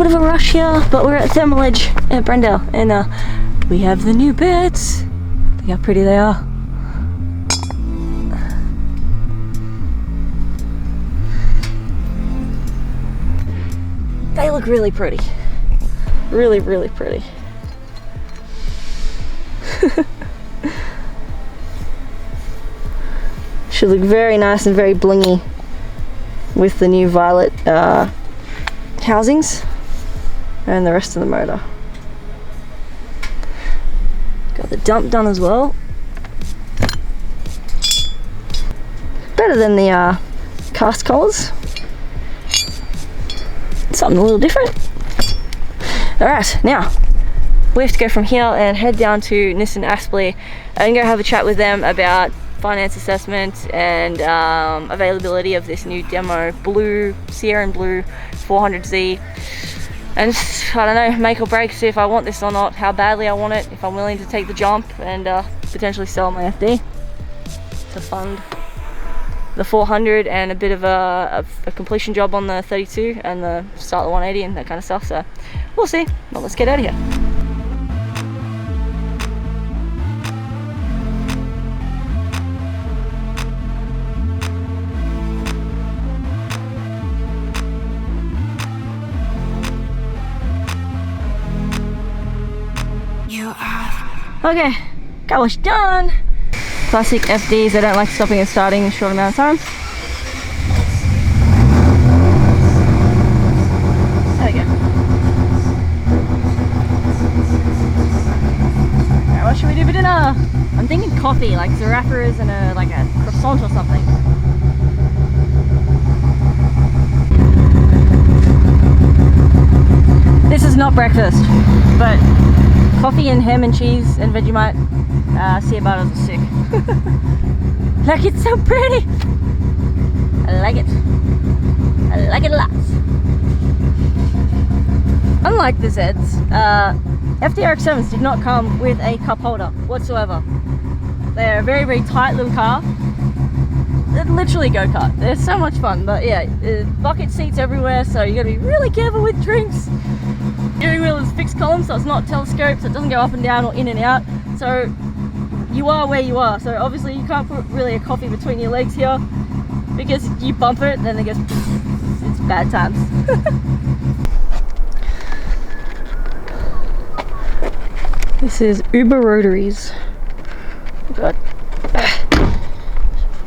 bit of a rush here, but we're at Thermal Edge at Brendale, and we have the new bits. Look how pretty they are. They look really pretty. Really, really pretty. Should look very nice and very blingy with the new violet housings and the rest of the motor. Got the dump done as well. Better than the cast collars. Something a little different. Alright, now we have to go from here and head down to Nissan Aspley and go have a chat with them about finance assessment and availability of this new demo blue, Sierra and Blue 400Z, and I don't know, make or break, see if I want this or not, how badly I want it, if I'm willing to take the jump and potentially sell my FD to fund the 400 and a bit of a completion job on the 32 and the start the 180 and that kind of stuff. So we'll see. Well, let's get out of here. Okay, car wash done. Classic FDs, they don't like stopping and starting in a short amount of time. There we go. Alright, what should we do for dinner? I'm thinking coffee, like Zarafras and a croissant or something. This is not breakfast, but coffee and ham and cheese and Vegemite ciabattas are sick. Like, it's so pretty. I like it. I like it a lot. Unlike the Zeds, FDRX7s did not come with a cup holder whatsoever. They're a very, very tight little car. They're literally go-kart. They're so much fun, but yeah, bucket seats everywhere, so you gotta be really careful with drinks. Steering wheel is fixed column, so it's not telescoped, so it doesn't go up and down or in and out. So you are where you are. So obviously you can't put really a coffee between your legs here, because you bump it, then it goes, it's bad times. This is Uber Rotaries. Oh God.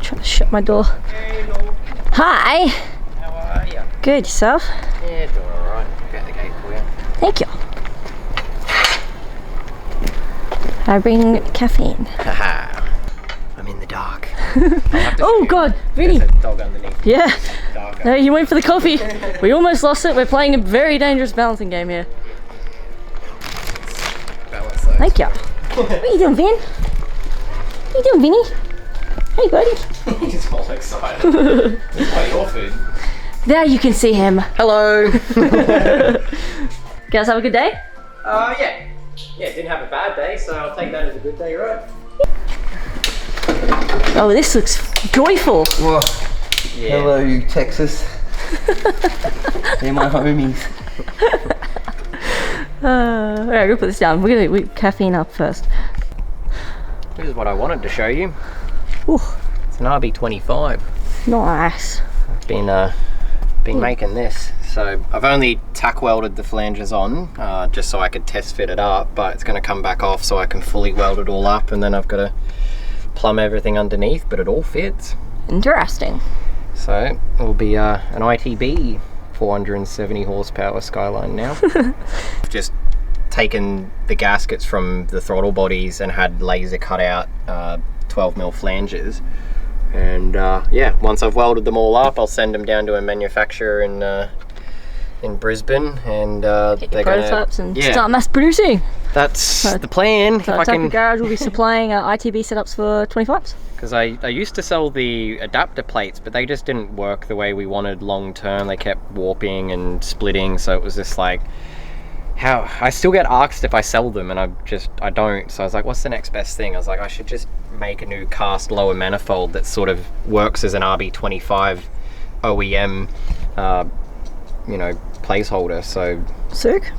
Trying to shut my door. Hello. Hi. How are you? Good, yourself? Yeah, doing alright. Got the gate for you. Thank you. I bring caffeine. Haha. I'm in the dark. Oh God, Vinny. There's a dog underneath. Yeah. Dark. No, you went for the coffee. We almost lost it. We're playing a very dangerous balancing game here. Balance those. Thank you. What are you doing, Vin? What are you doing, Vinny? Hey, buddy. He's all excited. It's like your food. There you can see him. Hello. Guys, have a good day? Yeah. Yeah, didn't have a bad day, so I'll take that as a good day, right? Oh, this looks joyful. Whoa. Yeah. Hello, you Texas. They're my homies. Alright, we'll put this down. We're gonna caffeine up first. This is what I wanted to show you. Ooh, It's an RB25. nice. Been making this. So I've only tack welded the flanges on just so I could test fit it up, but it's going to come back off so I can fully weld it all up, and then I've got to plumb everything underneath, but it all fits. Interesting. So it'll be an ITB 470 horsepower Skyline now. I've just taken the gaskets from the throttle bodies and had laser cut out 12mm flanges. And yeah, once I've welded them all up, I'll send them down to a manufacturer in Brisbane, and Get your prototypes and yeah, start mass producing. that's the plan. So Otaku Garage will be supplying ITB setups for 25s. Because I used to sell the adapter plates, but they just didn't work the way we wanted long term. They kept warping and splitting, so it was just like, how I still get asked if I sell them, and I don't. So I was like, what's the next best thing? I was like, I should just make a new cast lower manifold that sort of works as an RB25 OEM, you know, placeholder. So Sick.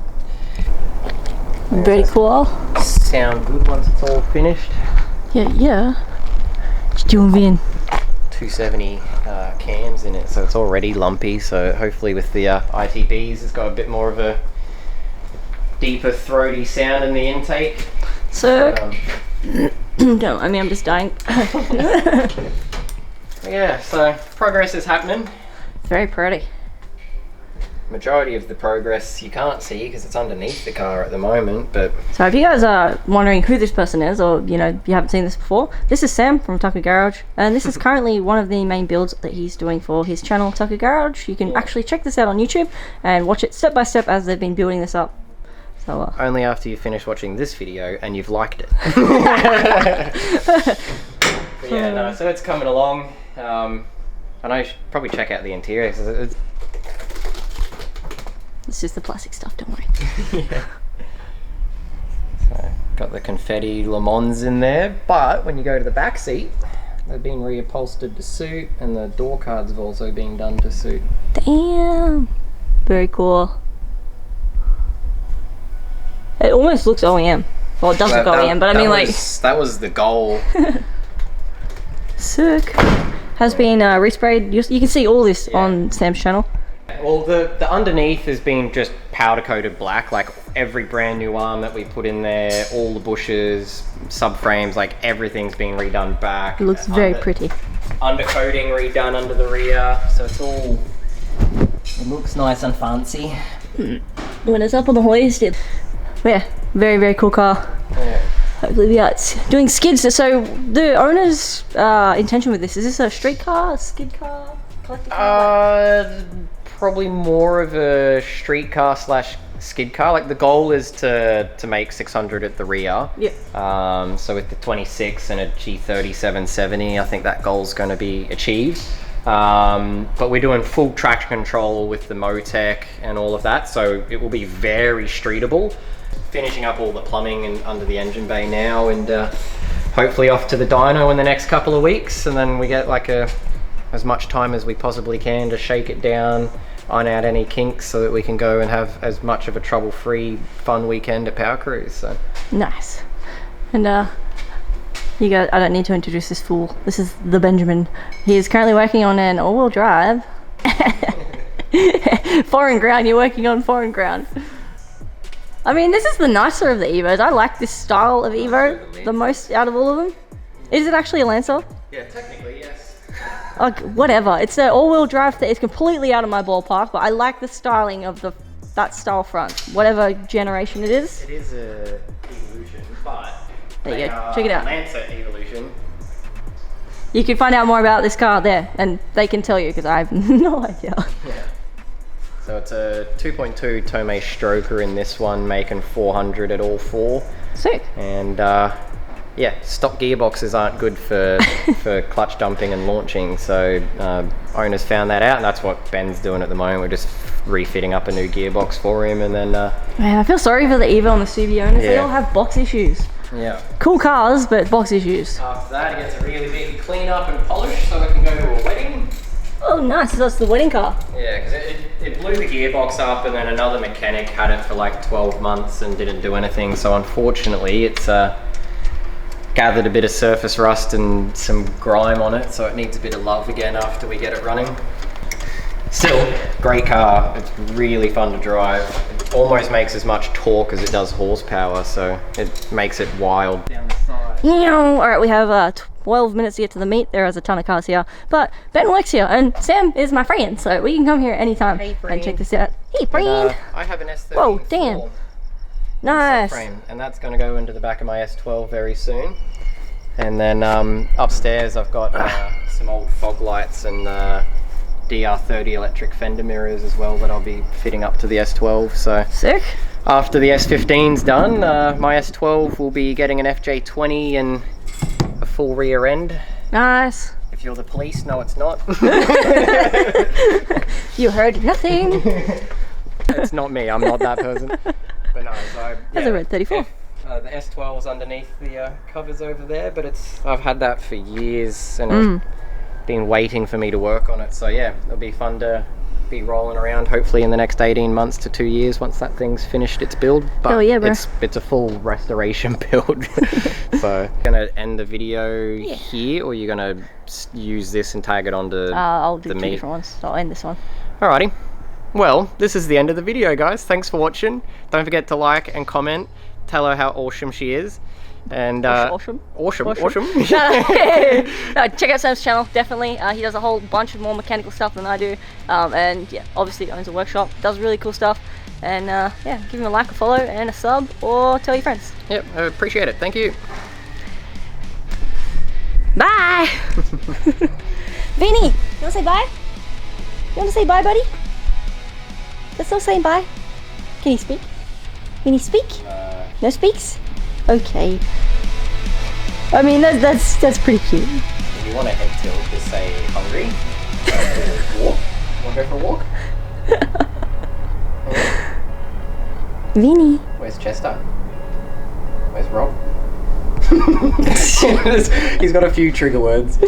Very cool. sound good once it's all finished. Yeah. Doing in. 270 cams in it, so it's already lumpy. So hopefully with the ITBs, it's got a bit more of a deeper throaty sound in the intake. Sick. But, No, I mean I'm just dying. yeah, so progress is happening. Very pretty. Majority of the progress you can't see because it's underneath the car at the moment, but So if you guys are wondering who this person is, or you haven't seen this before, this is Sam from Otaku Garage, and this is currently one of the main builds that he's doing for his channel Otaku Garage. You can actually check this out on YouTube and watch it step by step as they've been building this up. So only after you finish watching this video and you've liked it. But yeah, no, so it's coming along. I know you should probably check out the interior. it's just the plastic stuff, don't worry. Yeah. So got the confetti Le Mans in there, but when you go to the back seat, they've been reupholstered to suit, and the door cards have also been done to suit. Damn. Very cool. It almost looks OEM. Well, it does look OEM, but I mean that was the goal. Sick. Has been resprayed. You can see all this on Sam's channel. Well, the underneath has been just powder coated black, like every brand new arm that we put in there, all the bushes, subframes, like everything's been redone back. It looks very pretty. Undercoating redone under the rear, so it looks nice and fancy. When it's up on the hoist, yeah, very, very cool car. Yeah. Hopefully we are doing skids. So the owner's intention with this, is this a street car, a skid car, collector car? Probably more of a street car slash skid car. Like the goal is to make 600 at the rear. Yeah. So with the 26 and a G30 770, I think that goal's going to be achieved. But we're doing full traction control with the Motec and all of that, so it will be very streetable. Finishing up all the plumbing and under the engine bay now, and hopefully off to the dyno in the next couple of weeks, and then we get like as much time as we possibly can to shake it down, iron out any kinks, so that we can go and have as much of a trouble-free fun weekend at Power Cruise. So nice. And you guys, I don't need to introduce this fool. This is the Benjamin. He is currently working on an all-wheel drive. Foreign ground. You're working on foreign ground. I mean, this is the nicer of the Evos. I like this style of Evo the most out of all of them. Is it actually a Lancer? yeah, technically yes. Like, whatever. It's an all-wheel drive that is completely out of my ballpark, but I like the styling of that style front, whatever generation it is. It is a Evolution, but There you go. Check it out. Lancer Evolution. You can find out more about this car there, and they can tell you because I have no idea. Yeah. So it's a 2.2 Tomei stroker in this one, making 400 at all four. Sick. And yeah, stock gearboxes aren't good for clutch dumping and launching, so owners found that out, and that's what Ben's doing at the moment. We're just refitting up a new gearbox for him, and then Man, I feel sorry for the Evo and the Silvia owners. They Yeah. all have box issues. yeah. Cool cars, but box issues. After that, it gets a really big clean up and polish, so it can go to a wedding. Oh, nice. So that's the wedding car. Yeah, because it blew the gearbox up, and then another mechanic had it for like 12 months and didn't do anything. So unfortunately, it's gathered a bit of surface rust and some grime on it, so it needs a bit of love again after we get it running. Still, great car. It's really fun to drive. It almost makes as much torque as it does horsepower, so it makes it wild. Down the side. All right, we have 12 minutes to get to the meet. There is a ton of cars here, but Ben works here, and Sam is my friend, so we can come here anytime and check this out. Hey, friend. I have an S13. Whoa, damn. Nice. Frame, and that's going to go into the back of my S12 very soon. And then upstairs I've got some old fog lights and DR30 electric fender mirrors as well that I'll be fitting up to the S12. So Sick. after the S15's done, my S12 will be getting an FJ20 and a full rear end. Nice. If you're the police, no it's not. You heard nothing. It's not me, I'm not that person. But no, so That's a red 34. The S12's underneath the covers over there, but I've had that for years and it's been waiting for me to work on it. So yeah, it'll be fun to be rolling around hopefully in the next 18 months to 2 years once that thing's finished its build. But oh yeah, bro. it's a full restoration build. So gonna end the video here, or you're gonna use this and tag it onto I'll do the two meat? different ones. I'll end this one. Alrighty. Well, this is the end of the video, guys. Thanks for watching. Don't forget to like and comment. Tell her how awesome she is. And Awesome. awesome. No, check out Sam's channel, definitely. He does a whole bunch of more mechanical stuff than I do. And yeah, obviously owns a workshop, does really cool stuff. And yeah, give him a like, a follow, and a sub, or tell your friends. Yep, I appreciate it. Thank you. Bye! Vinny, you wanna say bye? You wanna say bye, buddy? That's not saying bye. Can he speak? Can he speak? No speaks? Okay. I mean, that's pretty cute. If you want to head tilt, just say hungry. Walk. Want to go for a walk? Vinny. Where's Chester? Where's Rob? He's got a few trigger words.